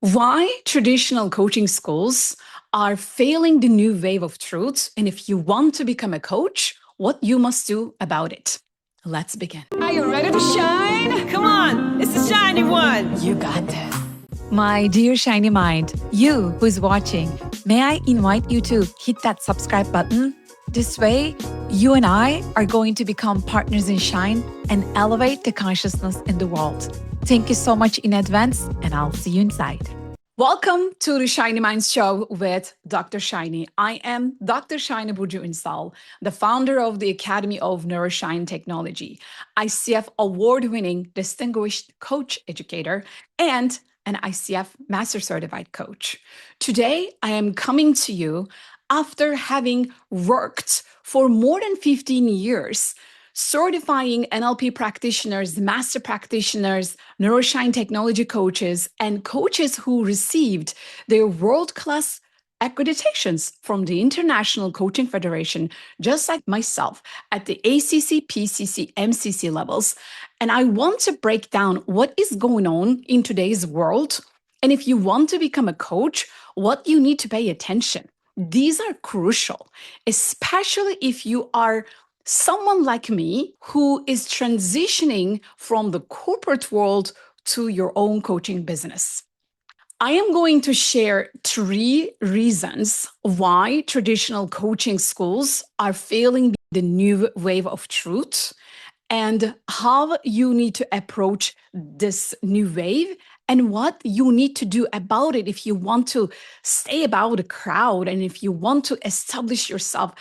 Why traditional coaching schools are failing the new wave of truth, and if you want to become a coach, what you must do about it. Let's begin. Are you ready to shine? Come on, it's the shiny one. You got this. My dear shiny mind, you who's watching, may I invite you to hit that subscribe button? This way, you and I are going to become partners in shine and elevate the consciousness in the world. Thank you so much in advance, and I'll see you inside. Welcome to the Shiny Minds Show with Dr. Shiny. I am Dr. Shiny Burcu Ünsal, the founder of the Academy of Neuro-Shine Technology, ICF award-winning distinguished coach educator, and an ICF Master Certified Coach. Today, I am coming to you after having worked for more than 15 years certifying NLP practitioners, master practitioners, neuro-shine technology coaches, and coaches who received their world-class accreditations from the International Coaching Federation, just like myself, at the ACC, PCC, MCC levels. And I want to break down what is going on in today's world. And if you want to become a coach, what you need to pay attention. These are crucial, especially if you are someone like me who is transitioning from the corporate world to your own coaching business. I am going to share 3 reasons why traditional coaching schools are failing the new wave of truth and how you need to approach this new wave and what you need to do about it if you want to stay above the crowd and if you want to establish yourself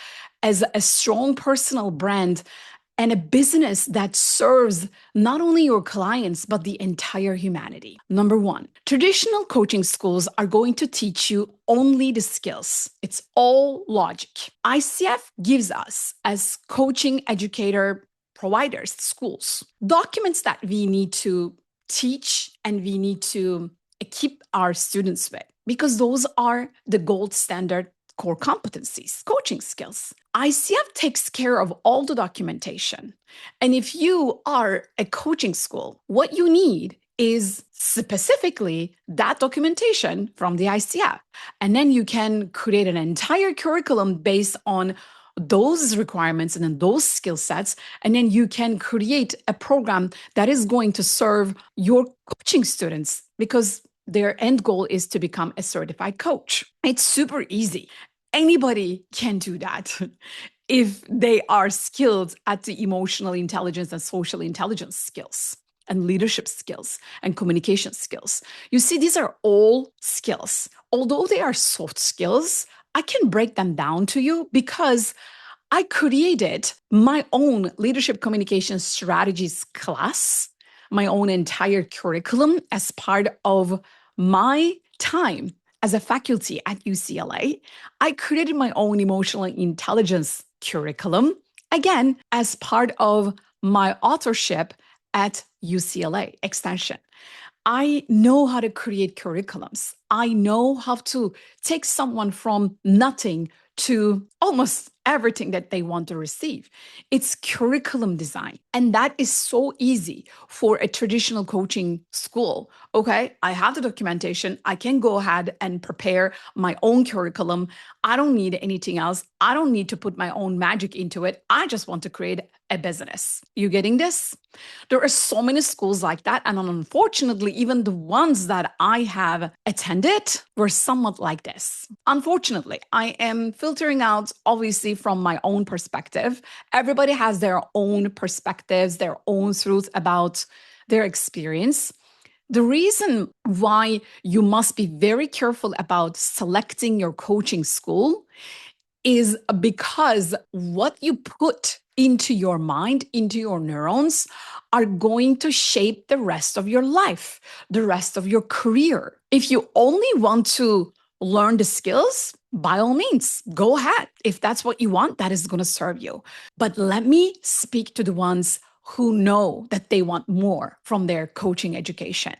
as a strong personal brand and a business that serves not only your clients, but the entire humanity. Number 1, traditional coaching schools are going to teach you only the skills. It's all logic. ICF gives us, as coaching educator providers, schools, documents that we need to teach and we need to equip our students with, because those are the gold standard core competencies, coaching skills. ICF takes care of all the documentation. And if you are a coaching school, what you need is specifically that documentation from the ICF. And then you can create an entire curriculum based on those requirements and then those skill sets. And then you can create a program that is going to serve your coaching students because their end goal is to become a certified coach. It's super easy. Anybody can do that if they are skilled at the emotional intelligence and social intelligence skills and leadership skills and communication skills. You see, these are all skills. Although they are soft skills, I can break them down to you because I created my own leadership communication strategies class, my own entire curriculum as part of my time as a faculty at UCLA. I created my own emotional intelligence curriculum, again, as part of my authorship at UCLA Extension. I know how to create curriculums. I know how to take someone from nothing to almost everything that they want to receive. It's curriculum design. And that is so easy for a traditional coaching school. Okay, I have the documentation. I can go ahead and prepare my own curriculum. I don't need anything else. I don't need to put my own magic into it. I just want to create a business. You getting this? There are so many schools like that. And unfortunately, even the ones that I have attended were somewhat like this. Unfortunately, I am filtering out, obviously, from my own perspective. Everybody has their own perspectives, their own truths about their experience. The reason why you must be very careful about selecting your coaching school is because what you put into your mind, into your neurons, are going to shape the rest of your life, the rest of your career. If you only want to learn the skills, by all means, go ahead. If that's what you want, that is going to serve you. But let me speak to the ones who know that they want more from their coaching education.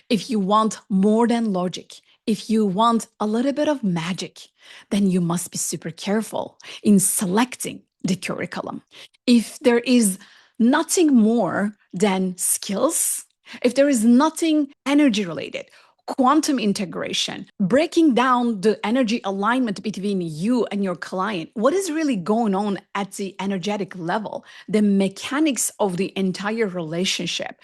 If you want more than logic, if you want a little bit of magic, then you must be super careful in selecting the curriculum. If there is nothing more than skills, if there is nothing energy related, quantum integration, breaking down the energy alignment between you and your client. What is really going on at the energetic level, the mechanics of the entire relationship.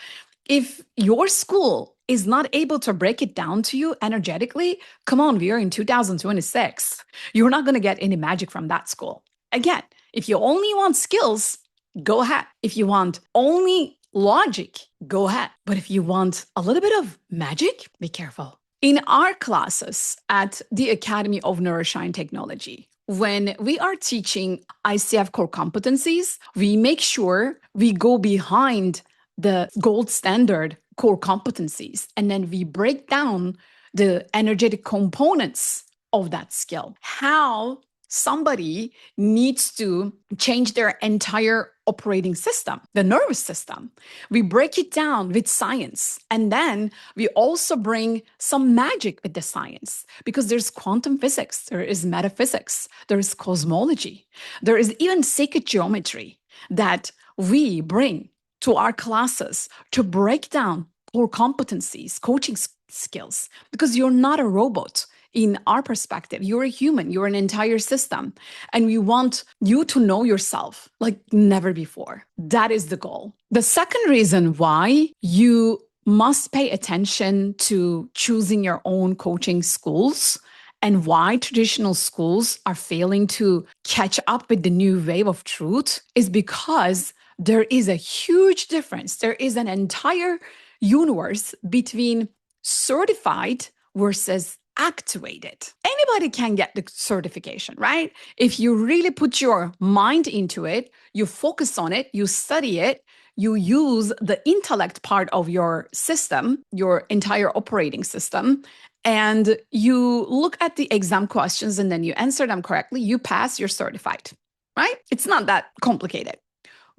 If your school is not able to break it down to you energetically, come on, we are in 2026. You're not going to get any magic from that school. Again, if you only want skills, go ahead. If you want only logic, go ahead. But if you want a little bit of magic, be careful. In our classes at the Academy of Neuro-shine Technology, when we are teaching ICF core competencies, we make sure we go behind the gold standard core competencies, and then we break down the energetic components of that skill. How somebody needs to change their entire operating system, the nervous system. We break it down with science. And then we also bring some magic with the science, because there's quantum physics, there is metaphysics, there is cosmology, there is even sacred geometry that we bring to our classes to break down core competencies, coaching skills, because you're not a robot. In our perspective, you're a human, you're an entire system, and we want you to know yourself like never before. That is the goal. The second reason why you must pay attention to choosing your own coaching schools and why traditional schools are failing to catch up with the new wave of truth is because there is a huge difference. There is an entire universe between certified versus activated. Anybody can get the certification, right? If you really put your mind into it, you focus on it, you study it, you use the intellect part of your system, your entire operating system, and you look at the exam questions and then you answer them correctly, you pass, you're certified, right? It's not that complicated.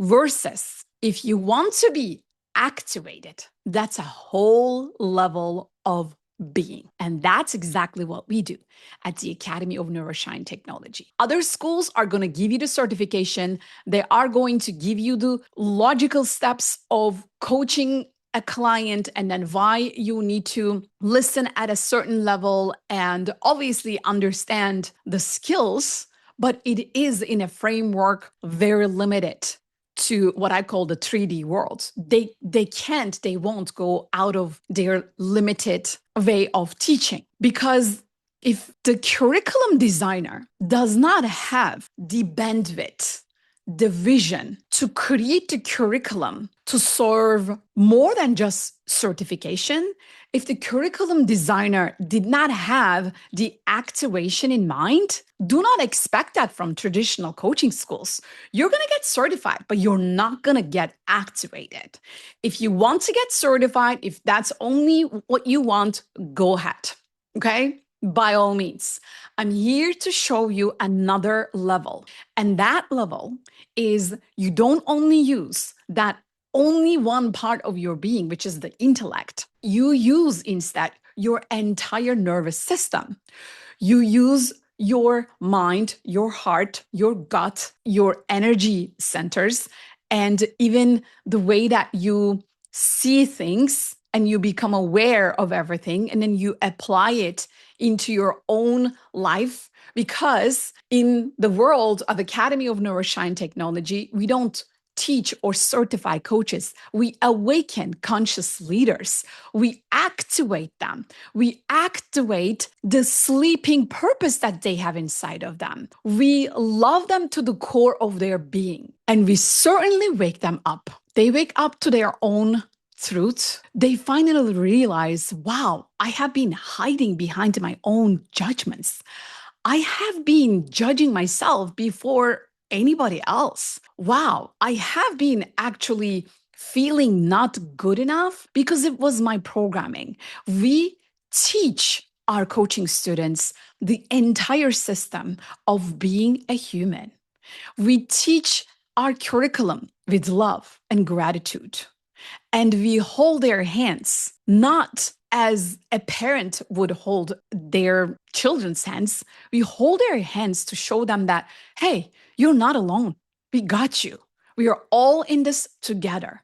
Versus if you want to be activated, that's a whole level of being. And that's exactly what we do at the Academy of Neuro-shine Technology. Other schools are going to give you the certification. They are going to give you the logical steps of coaching a client and then why you need to listen at a certain level and obviously understand the skills, but it is in a framework very limited to what I call the 3D world. They won't go out of their limited way of teaching, because if the curriculum designer does not have the bandwidth, the vision to create the curriculum to serve more than just certification, if the curriculum designer did not have the activation in mind, do not expect that from traditional coaching schools. You're going to get certified, but you're not going to get activated. If you want to get certified, if that's only what you want, go ahead. Okay? By all means, I'm here to show you another level. And that level is you don't only use that only one part of your being, which is the intellect. You use instead your entire nervous system. You use your mind, your heart, your gut, your energy centers, and even the way that you see things, and you become aware of everything, and then you apply it into your own life. Because in the world of Academy of Neuro-shine Technology, we don't teach or certify coaches. We awaken conscious leaders. We activate them. We activate the sleeping purpose that they have inside of them. We love them to the core of their being, and we certainly wake them up. They wake up to their own truth. They finally realize, wow, I have been hiding behind my own judgments. I have been judging myself before anybody else. Wow, I have been actually feeling not good enough because it was my programming. We teach our coaching students the entire system of being a human. We teach our curriculum with love and gratitude. And we hold their hands, not as a parent would hold their children's hands. We hold their hands to show them that, hey, you're not alone. We got you. We are all in this together.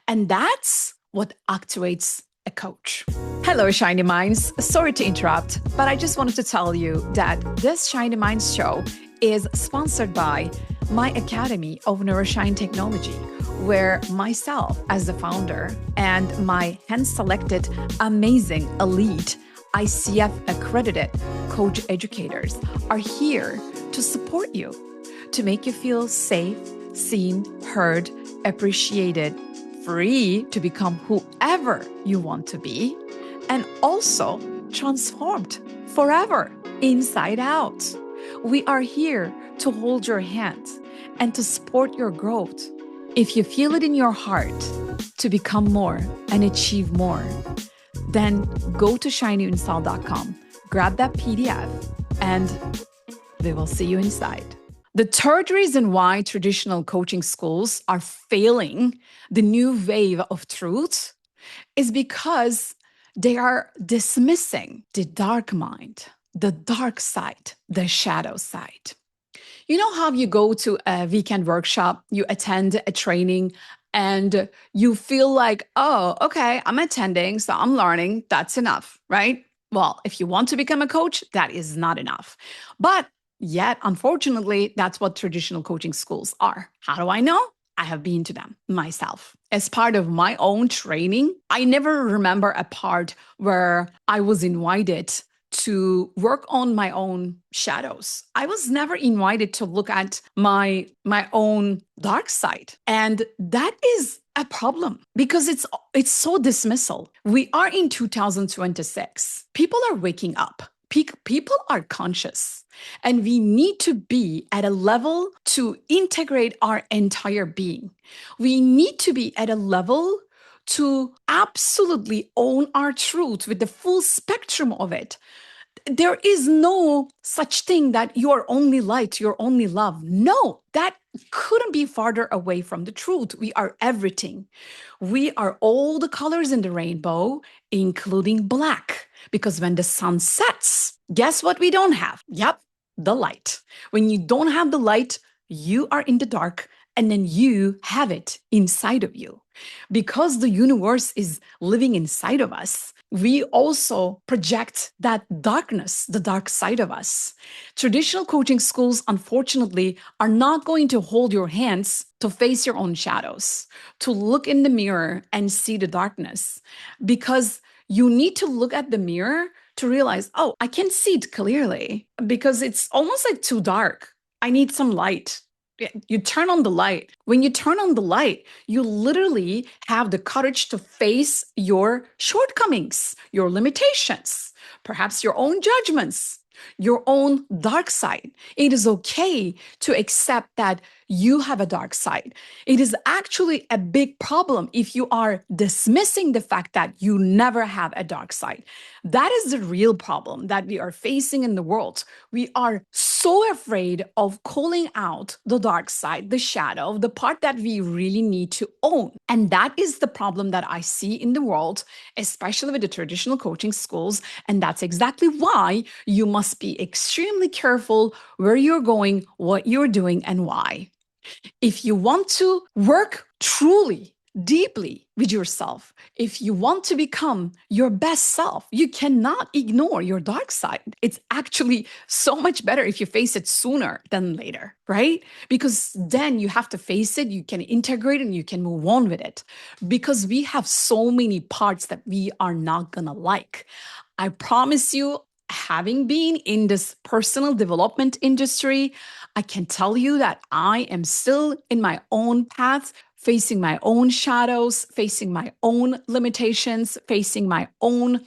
And that's what activates a coach. Hello, Shiny Minds. Sorry to interrupt, but I just wanted to tell you that this Shiny Minds show is sponsored by my Academy of Neuro-Shine Technology, where myself as the founder and my hand-selected amazing elite ICF accredited coach educators are here to support you, to make you feel safe, seen, heard, appreciated, free to become whoever you want to be, and also transformed forever, inside out. We are here to hold your hand and to support your growth. If you feel it in your heart to become more and achieve more, then go to shinyinstall.com, grab that PDF, and we will see you inside. The third reason why traditional coaching schools are failing the new wave of truth is because they are dismissing the dark mind, the dark side, the shadow side. You know how you go to a weekend workshop, you attend a training, and you feel like, oh, okay, I'm attending, so I'm learning, that's enough, right? Well, if you want to become a coach, that is not enough. But yet, unfortunately, that's what traditional coaching schools are. How do I know? I have been to them myself. As part of my own training, I never remember a part where I was invited to work on my own shadows. I was never invited to look at my own dark side. And that is a problem because it's so dismissal. We are in 2026. People are waking up. People are conscious, and we need to be at a level to integrate our entire being. We need to be at a level to absolutely own our truth with the full spectrum of it. There is no such thing that you are only light, you're only love. No, that couldn't be farther away from the truth. We are everything. We are all the colors in the rainbow, including black. Because when the sun sets, guess what we don't have? Yep, the light. When you don't have the light, you are in the dark, and then you have it inside of you. Because the universe is living inside of us, we also project that darkness, the dark side of us. Traditional coaching schools, unfortunately, are not going to hold your hands to face your own shadows, to look in the mirror and see the darkness, because you need to look at the mirror to realize, oh, I can't see it clearly because it's almost like too dark. I need some light. You turn on the light. When you turn on the light, you literally have the courage to face your shortcomings, your limitations, perhaps your own judgments, your own dark side. It is okay to accept that you have a dark side. It is actually a big problem if you are dismissing the fact that you never have a dark side. That is the real problem that we are facing in the world. We are so afraid of calling out the dark side, the shadow, the part that we really need to own. And that is the problem that I see in the world, especially with the traditional coaching schools. And that's exactly why you must be extremely careful where you're going, what you're doing, and why. If you want to work truly, deeply with yourself, if you want to become your best self, you cannot ignore your dark side. It's actually so much better if you face it sooner than later, right? Because then you have to face it, you can integrate it, and you can move on with it. Because we have so many parts that we are not gonna like. I promise you, having been in this personal development industry, I can tell you that I am still in my own path, facing my own shadows, facing my own limitations, facing my own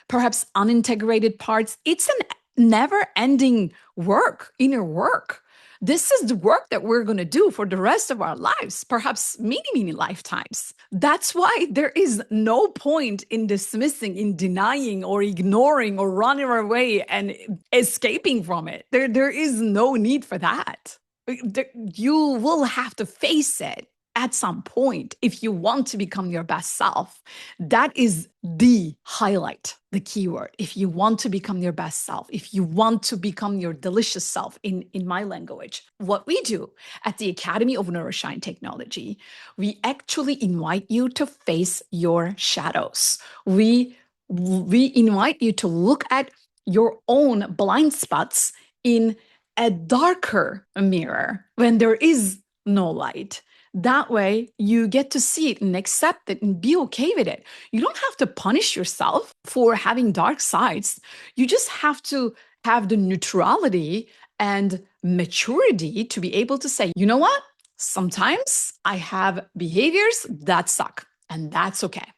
perhaps unintegrated parts. It's a never ending work, inner work. This is the work that we're going to do for the rest of our lives, perhaps many, many lifetimes. That's why there is no point in dismissing, in denying or ignoring or running away and escaping from it. There is no need for that. You will have to face it. at some point, if you want to become your best self, that is the highlight, the keyword. If you want to become your best self, if you want to become your delicious self in my language, what we do at the Academy of Neuro-Shine Technology, we actually invite you to face your shadows. We invite you to look at your own blind spots in a darker mirror when there is no light. That way, you get to see it and accept it and be okay with it. You don't have to punish yourself for having dark sides. You just have to have the neutrality and maturity to be able to say, you know what? Sometimes I have behaviors that suck, and that's okay.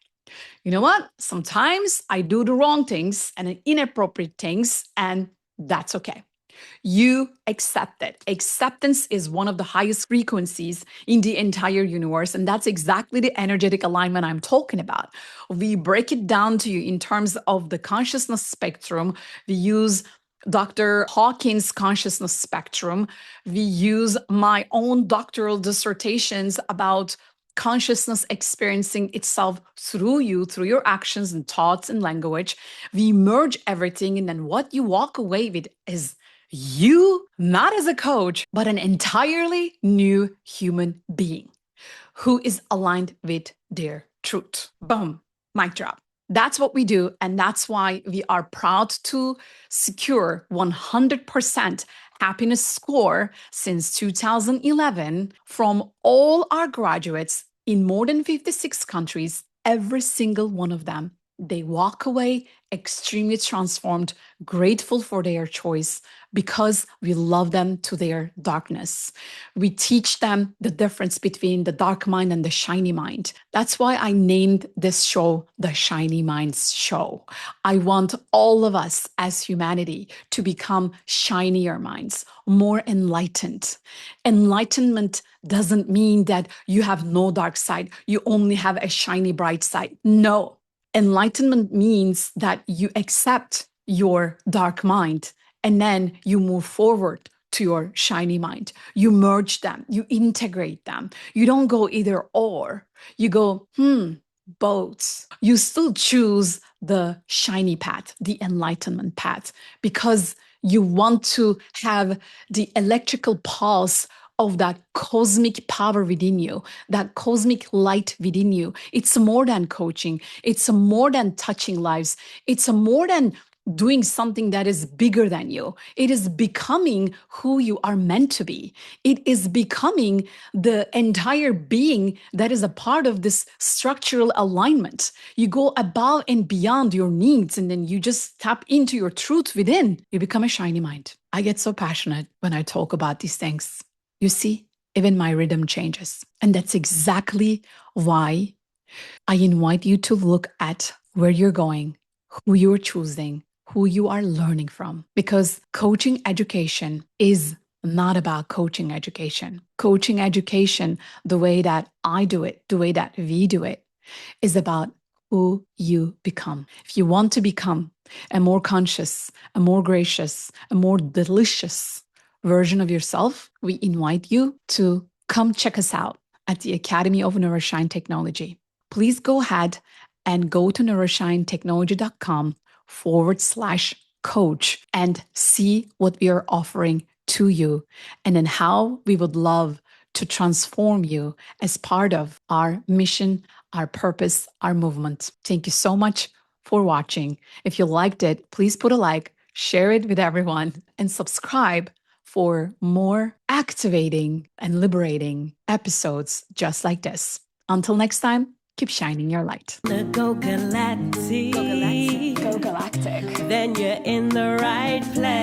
You know what? Sometimes I do the wrong things and inappropriate things, and that's okay. You accept it. Acceptance is one of the highest frequencies in the entire universe. And that's exactly the energetic alignment I'm talking about. We break it down to you in terms of the consciousness spectrum. We use Dr. Hawkins' consciousness spectrum. We use my own doctoral dissertations about consciousness experiencing itself through you, through your actions and thoughts and language. We merge everything. And then what you walk away with is you, not as a coach, but an entirely new human being who is aligned with their truth. Boom, mic drop. That's what we do. And that's why we are proud to secure 100% happiness score since 2011 from all our graduates in more than 56 countries, every single one of them. They walk away extremely transformed, grateful for their choice because we love them to their darkness. We teach them the difference between the dark mind and the shiny mind. That's why I named this show the Shiny Minds Show. I want all of us as humanity to become shinier minds, more enlightened. Enlightenment doesn't mean that you have no dark side, you only have a shiny bright side. No. Enlightenment means that you accept your dark mind and then you move forward to your shiny mind. You merge them, you integrate them. You don't go either or. You go, both. You still choose the shiny path, the enlightenment path, because you want to have the electrical pulse of that cosmic power within you, that cosmic light within you. It's more than coaching. It's more than touching lives. It's more than doing something that is bigger than you. It is becoming who you are meant to be. It is becoming the entire being that is a part of this structural alignment. You go above and beyond your needs, and then you just tap into your truth within. You become a shiny mind. I get so passionate when I talk about these things. You see, even my rhythm changes. And that's exactly why I invite you to look at where you're going, who you're choosing, who you are learning from. Because coaching education is not about coaching education. Coaching education, the way that I do it, the way that we do it, is about who you become. If you want to become a more conscious, a more gracious, a more delicious version of yourself, we invite you to come check us out at the Academy of Neuro-Shine Technology. Please go ahead and go to neuroshinetechnology.com/coach and see what we are offering to you and then how we would love to transform you as part of our mission, our purpose, our movement. Thank you so much for watching. If you liked it, please put a like, share it with everyone, and subscribe for more activating and liberating episodes just like this. Until next time, keep shining your light. Go galactic. Go galactic. Then you're in the right place.